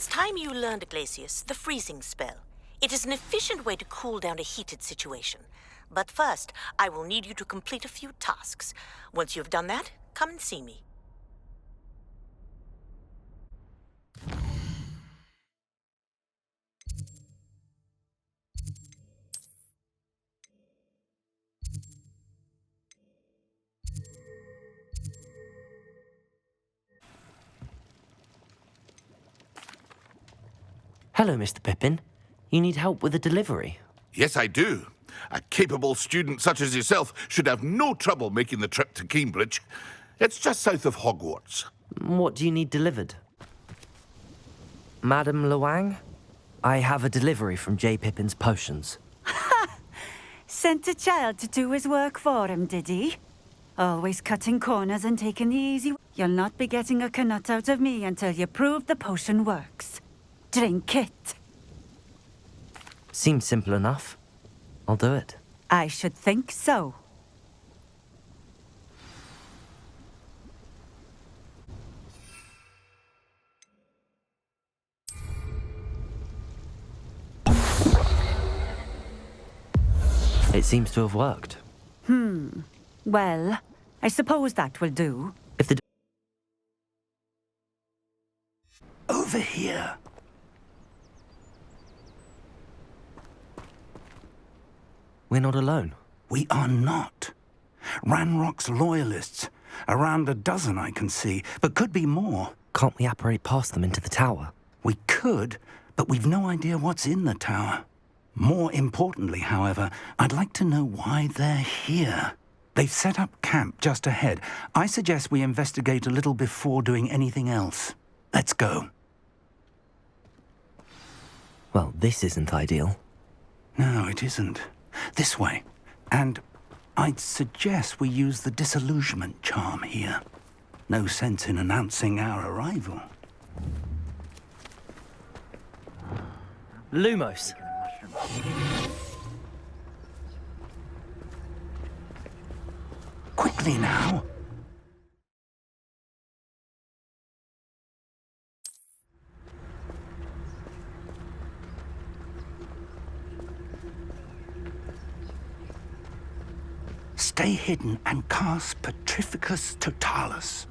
It's time you learned, Glacius, the freezing spell. It is an efficient way to cool down a heated situation. But first, I will need you to complete a few tasks. Once you've done that, come and see me. Hello, Mr. Pippin. You need help with a delivery? Yes, I do. A capable student such as yourself should have no trouble making the trip to Cambridge. It's just south of Hogwarts. What do you need delivered? Madam Luang? I have a delivery from J. Pippin's Potions. Sent a child to do his work for him, did he? Always cutting corners and taking the easy... You'll not be getting a canut out of me until you prove the potion works. Drink it. Seems simple enough. I'll do it. I should think so. It seems to have worked. Well, I suppose that will do. If the... Over here. We're not alone. We are not. Ranrock's loyalists. Around a dozen I can see, but could be more. Can't we apparate past them into the tower? We could, but we've no idea what's in the tower. More importantly, however, I'd like to know why they're here. They've set up camp just ahead. I suggest we investigate a little before doing anything else. Let's go. Well, this isn't ideal. No, it isn't. This way. And I'd suggest we use the disillusionment charm here. No sense in announcing our arrival. Lumos. Quickly now. Stay hidden and cast Petrificus Totalis.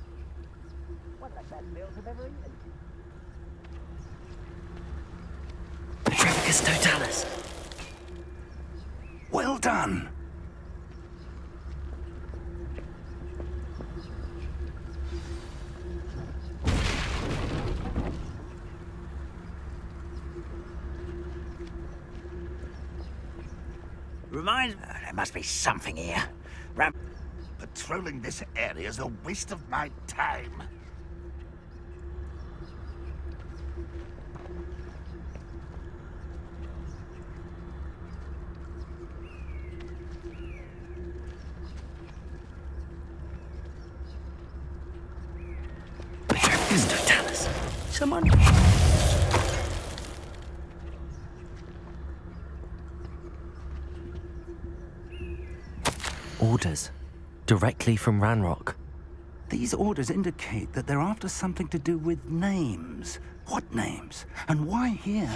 Petrificus Totalis. Well done. There must be something here. Patrolling this area is a waste of my time. Petrificus Totalis. Someone... Orders. Directly from Ranrock. These orders indicate that they're after something to do with names. What names? And why here?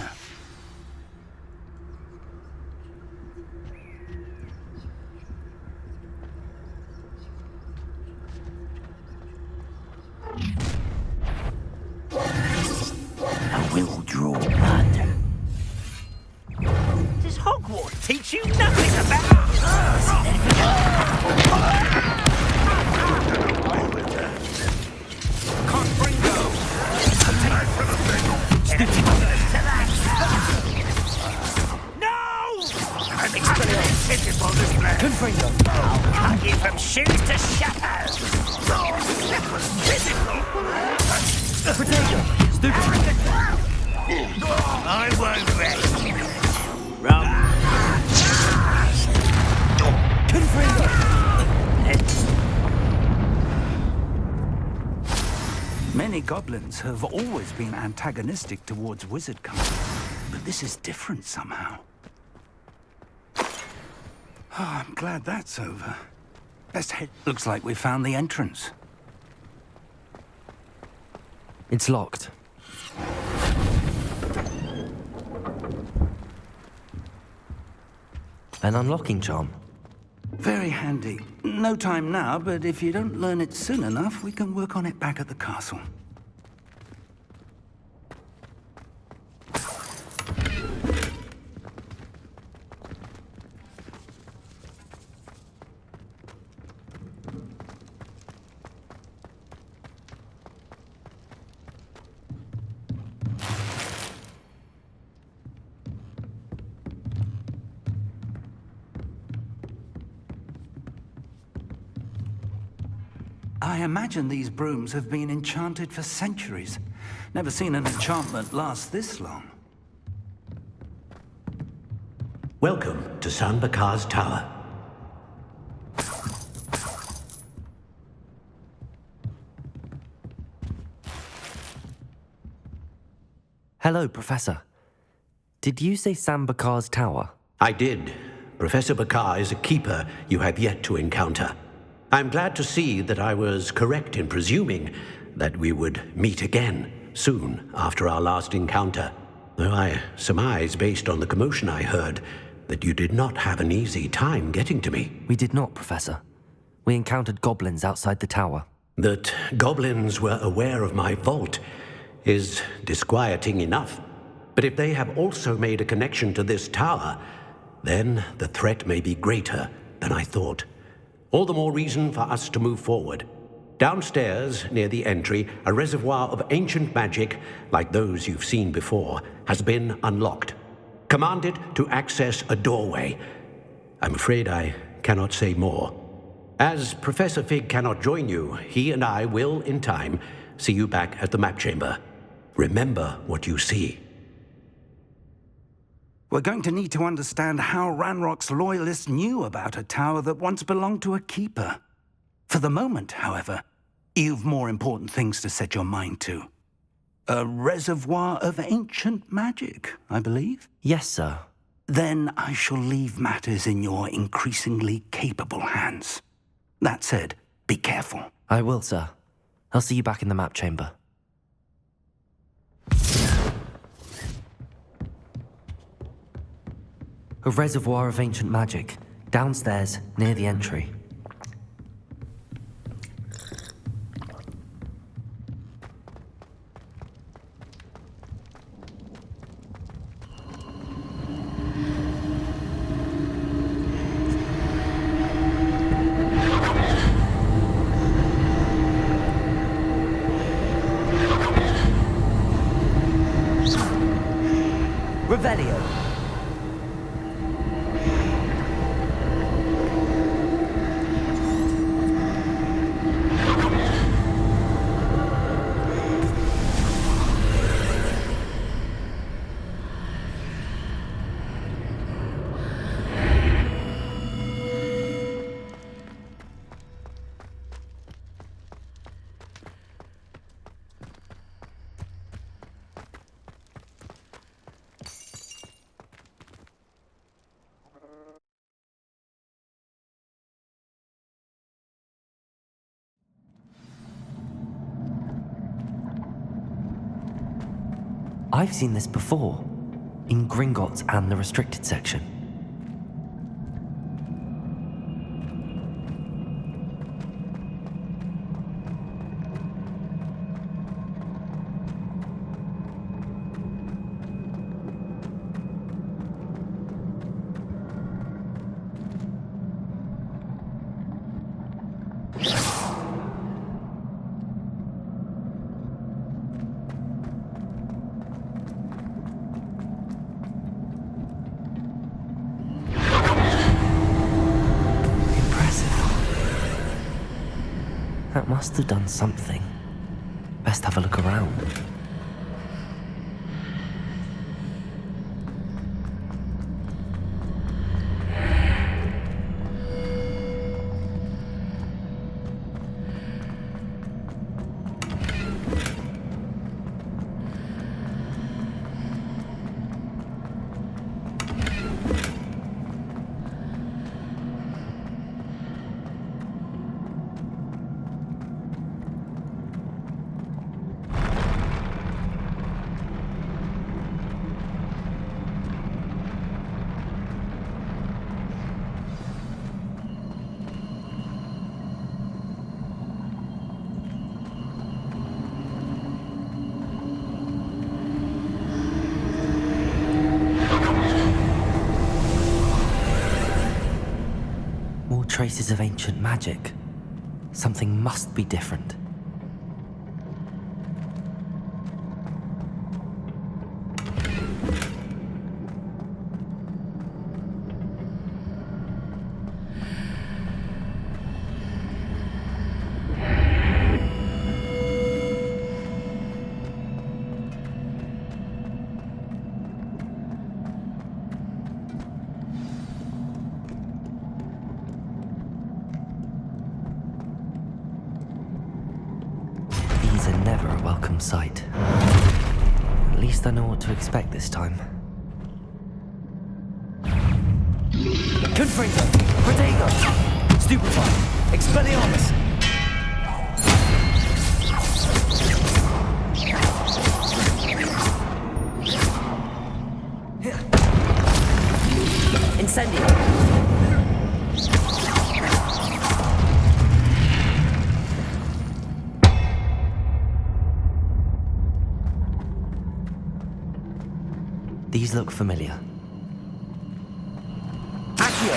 I will draw blood. Does Hogwarts teach you nothing about... Confringo. I'll cut you from shoes to shadows. Potato. Stupid. I won't rest. Rum. Confringo. Many goblins have always been antagonistic towards wizard company, but this is different somehow. Oh, I'm glad that's over. Best head. Looks like we found the entrance. It's locked. An unlocking charm. Very handy. No time now, but if you don't learn it soon enough, we can work on it back at the castle. I imagine these brooms have been enchanted for centuries. Never seen an enchantment last this long. Welcome to Sanbakar's Tower. Hello, Professor. Did you say Sambakar's Tower? I did. Professor Bakar is a keeper you have yet to encounter. I'm glad to see that I was correct in presuming that we would meet again soon after our last encounter, though I surmise, based on the commotion I heard, that you did not have an easy time getting to me. We did not, Professor. We encountered goblins outside the tower. That goblins were aware of my vault is disquieting enough. But if they have also made a connection to this tower, then the threat may be greater than I thought. All the more reason for us to move forward. Downstairs, near the entry, a reservoir of ancient magic, like those you've seen before, has been unlocked. Command it to access a doorway. I'm afraid I cannot say more. As Professor Fig cannot join you, he and I will, in time, see you back at the map chamber. Remember what you see. We're going to need to understand how Ranrock's loyalists knew about a tower that once belonged to a keeper. For the moment, however, you've more important things to set your mind to. A reservoir of ancient magic, I believe? Yes, sir. Then I shall leave matters in your increasingly capable hands. That said, be careful. I will, sir. I'll see you back in the map chamber. A reservoir of ancient magic, downstairs, near the entry. Revelio. I've seen this before, in Gringotts and the restricted section. That must have done something. Best have a look around. traces of ancient magic. Something must be different. Never a welcome sight. At least I know what to expect this time. Confringo! Protego! Stupefy! Expelliarmus! Incendio! These look familiar. Accio!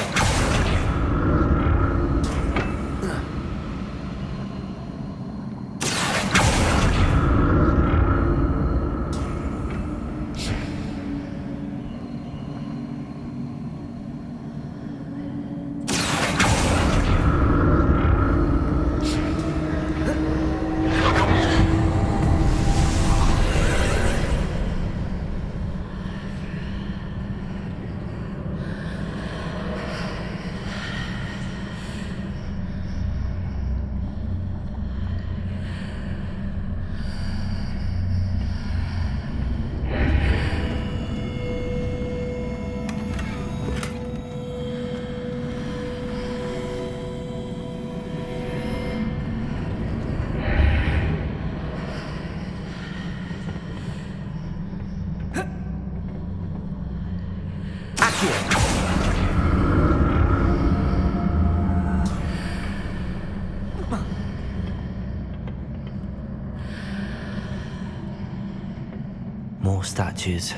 More statues.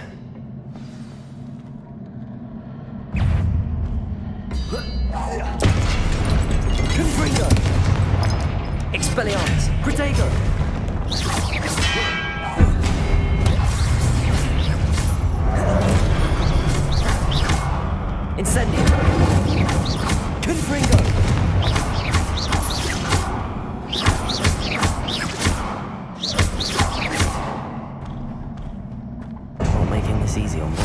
Confringo! Expelliarmus! Protego! Incendio! Confringo! Not making this easy on me.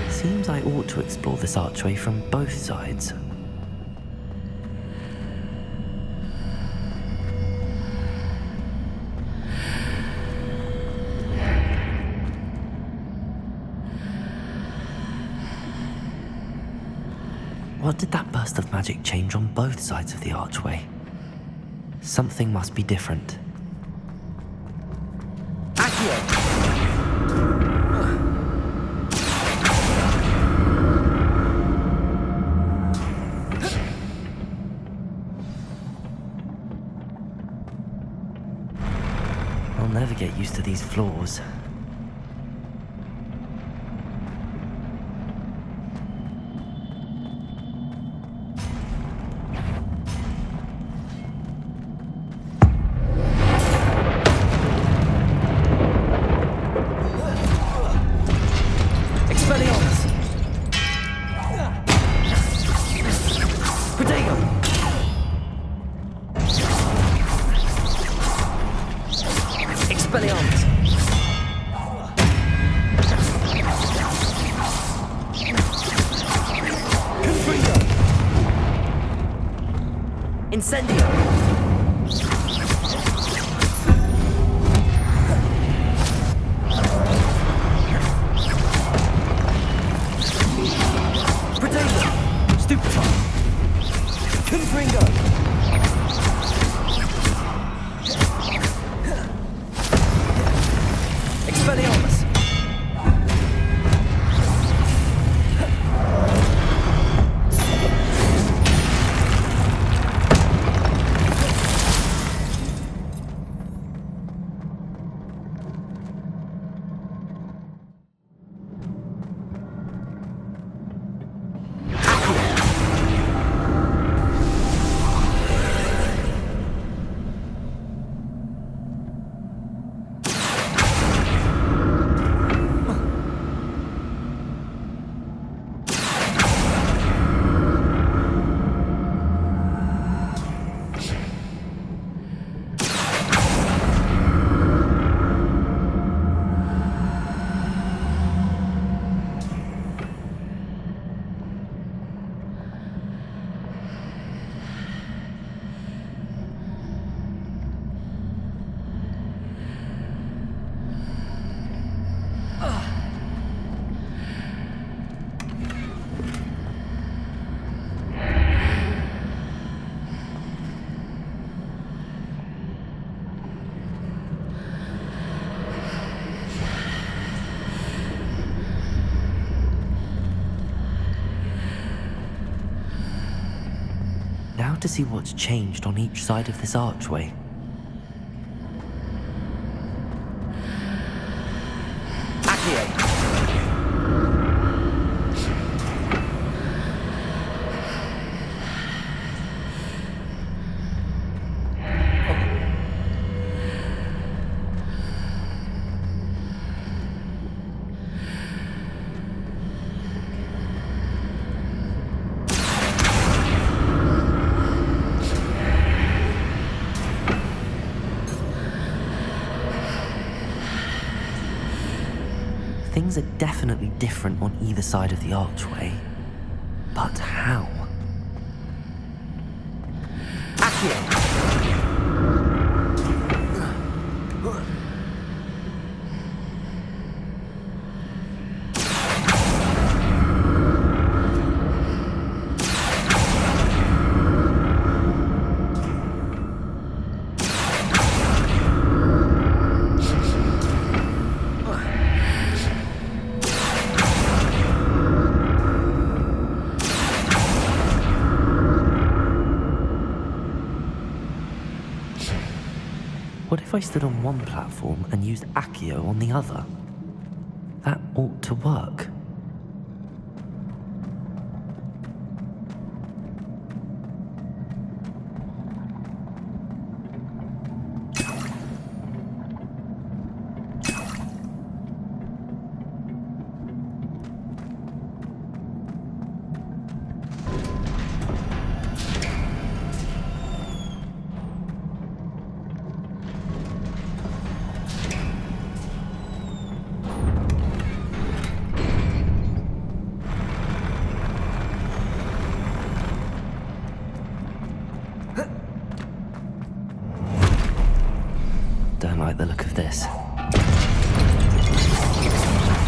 Seems I ought to explore this archway from both sides. What did that burst of magic change on both sides of the archway? Something must be different. I'll never get used to these floors. Incendio. Potato. Stupefy. Confringo. Expelliarmus. Now to see what's changed on each side of this archway. Accio. Things are definitely different on either side of the archway. But how? Accio. What if I stood on one platform and used Accio on the other? That ought to work. Don't like the look of this.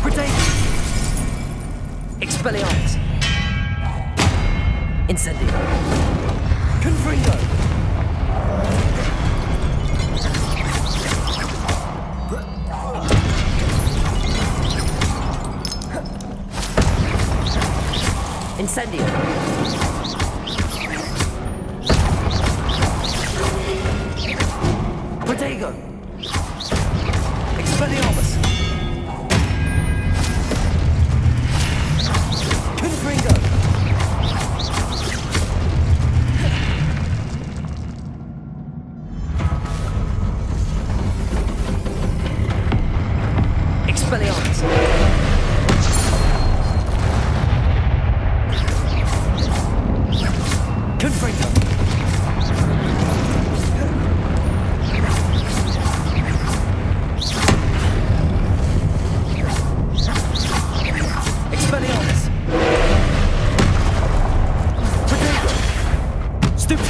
Potato. Expelliarmus. Incendio. Confringo. Incendio. Potato. Expelliarmus. Confringo. Expelliarmus. Confringo. Expelliarmus. Potato. Stupefy.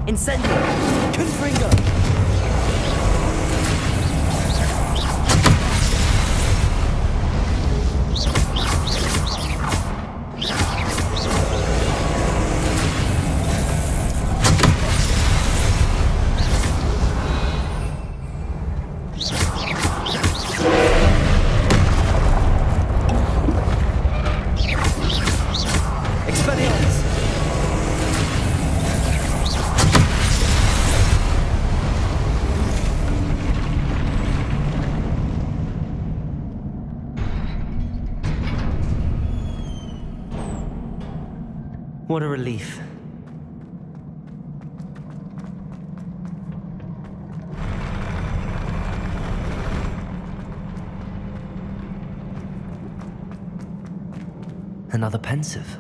Incendio. Confringo. What a relief. Another pensive.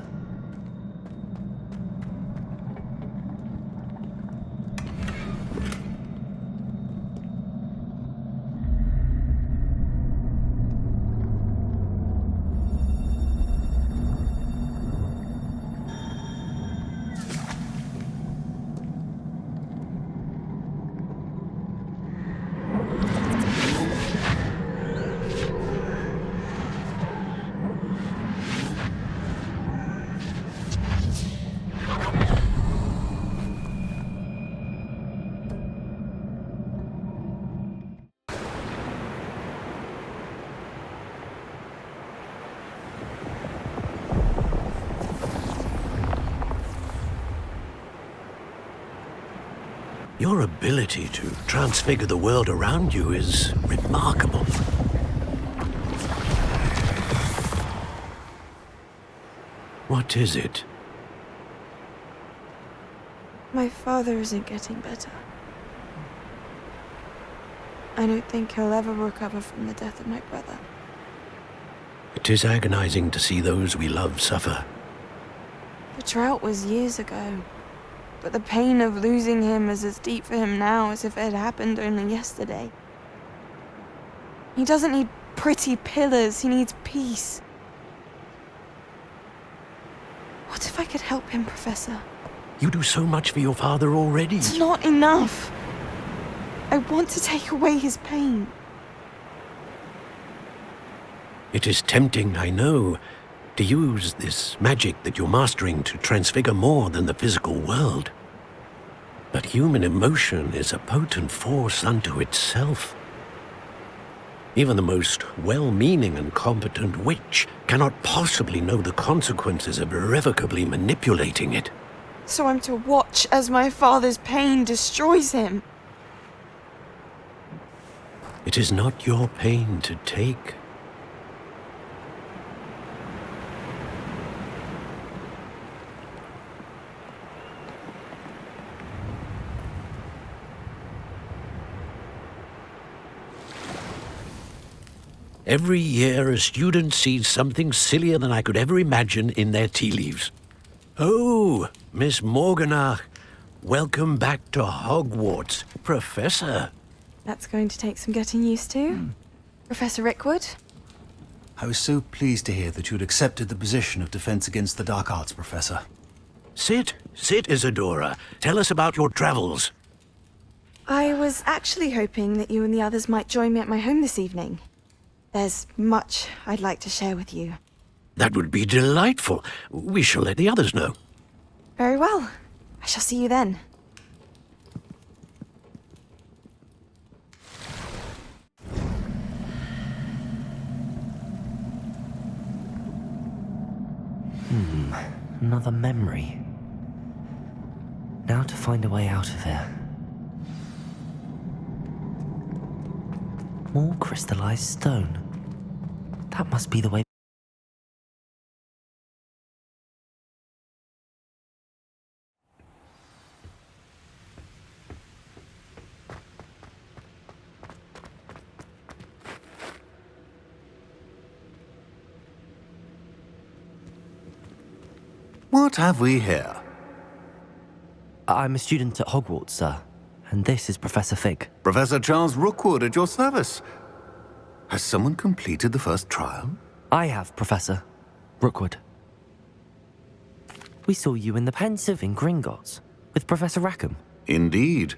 Your ability to transfigure the world around you is remarkable. What is it? My father isn't getting better. I don't think he'll ever recover from the death of my brother. It is agonizing to see those we love suffer. The drought was years ago, but the pain of losing him is as deep for him now as if it had happened only yesterday. He doesn't need pretty pillars, he needs peace. What if I could help him, Professor? You do so much for your father already. It's not enough. I want to take away his pain. It is tempting, I know, to use this magic that you're mastering to transfigure more than the physical world. But human emotion is a potent force unto itself. Even the most well-meaning and competent witch cannot possibly know the consequences of irrevocably manipulating it. So I'm to watch as my father's pain destroys him. It is not your pain to take. Every year, a student sees something sillier than I could ever imagine in their tea leaves. Oh, Miss Morganach, welcome back to Hogwarts, Professor. That's going to take some getting used to. Professor Rickwood? I was so pleased to hear that you'd accepted the position of Defense Against the Dark Arts, Professor. Sit, Isadora. Tell us about your travels. I was actually hoping that you and the others might join me at my home this evening. There's much I'd like to share with you. That would be delightful. We shall let the others know. Very well. I shall see you then. Another memory. Now to find a way out of here. More crystallized stone. That must be the way. What have we here? I'm a student at Hogwarts, sir. And this is Professor Fig. Professor Charles Rookwood at your service. Has someone completed the first trial? I have, Professor Rookwood. We saw you in the pensive in Gringotts with Professor Rackham. Indeed.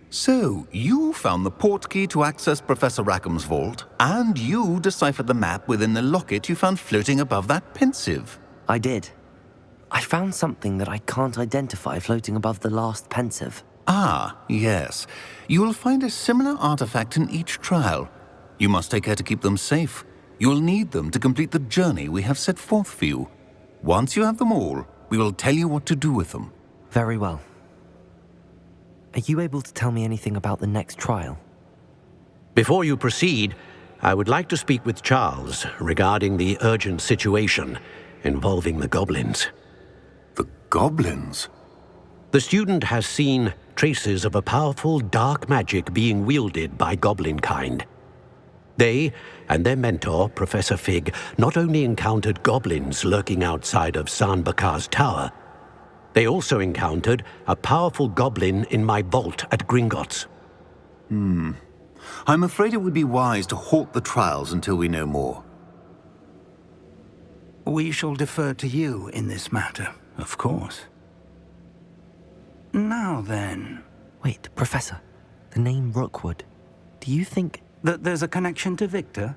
So, you found the portkey to access Professor Rackham's vault, and you deciphered the map within the locket you found floating above that pensive. I did. I found something that I can't identify floating above the last pensive. Ah, yes. You will find a similar artifact in each trial. You must take care to keep them safe. You will need them to complete the journey we have set forth for you. Once you have them all, we will tell you what to do with them. Very well. Are you able to tell me anything about the next trial? Before you proceed, I would like to speak with Charles regarding the urgent situation involving the goblins. The goblins? The student has seen traces of a powerful dark magic being wielded by goblin kind. They and their mentor, Professor Fig, not only encountered goblins lurking outside of San Bakar's tower, they also encountered a powerful goblin in my vault at Gringotts. I'm afraid it would be wise to halt the trials until we know more. We shall defer to you in this matter, of course. Now then... Wait, Professor. The name Rookwood. Do you think... that there's a connection to Victor?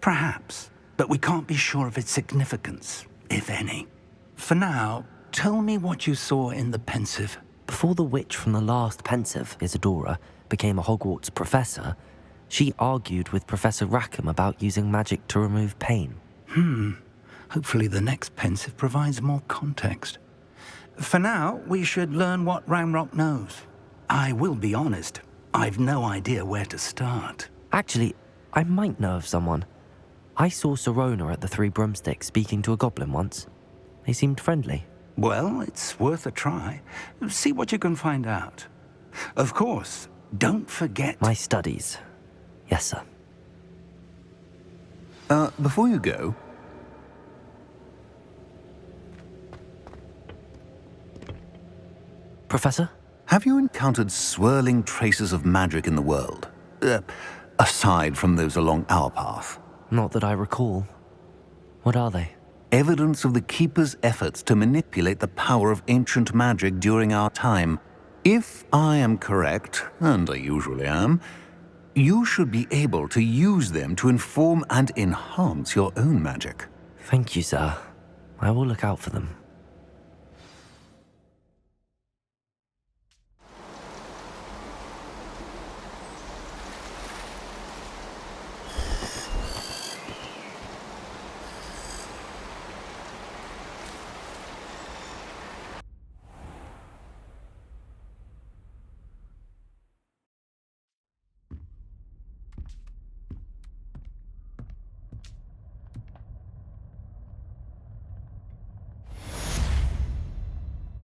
Perhaps, but we can't be sure of its significance, if any. For now, tell me what you saw in the pensive. Before the witch from the last pensive, Isadora, became a Hogwarts professor, she argued with Professor Rackham about using magic to remove pain. Hopefully the next pensive provides more context. For now, we should learn what Ramrock knows. I will be honest, I've no idea where to start. Actually, I might know of someone. I saw Sirona at the Three Broomsticks speaking to a goblin once. They seemed friendly. Well, it's worth a try. See what you can find out. Of course, don't forget... My studies. Yes, sir. Before you go... Professor? Have you encountered swirling traces of magic in the world? Aside from those along our path? Not that I recall. What are they? Evidence of the Keeper's efforts to manipulate the power of ancient magic during our time. If I am correct, and I usually am, you should be able to use them to inform and enhance your own magic. Thank you, sir. I will look out for them.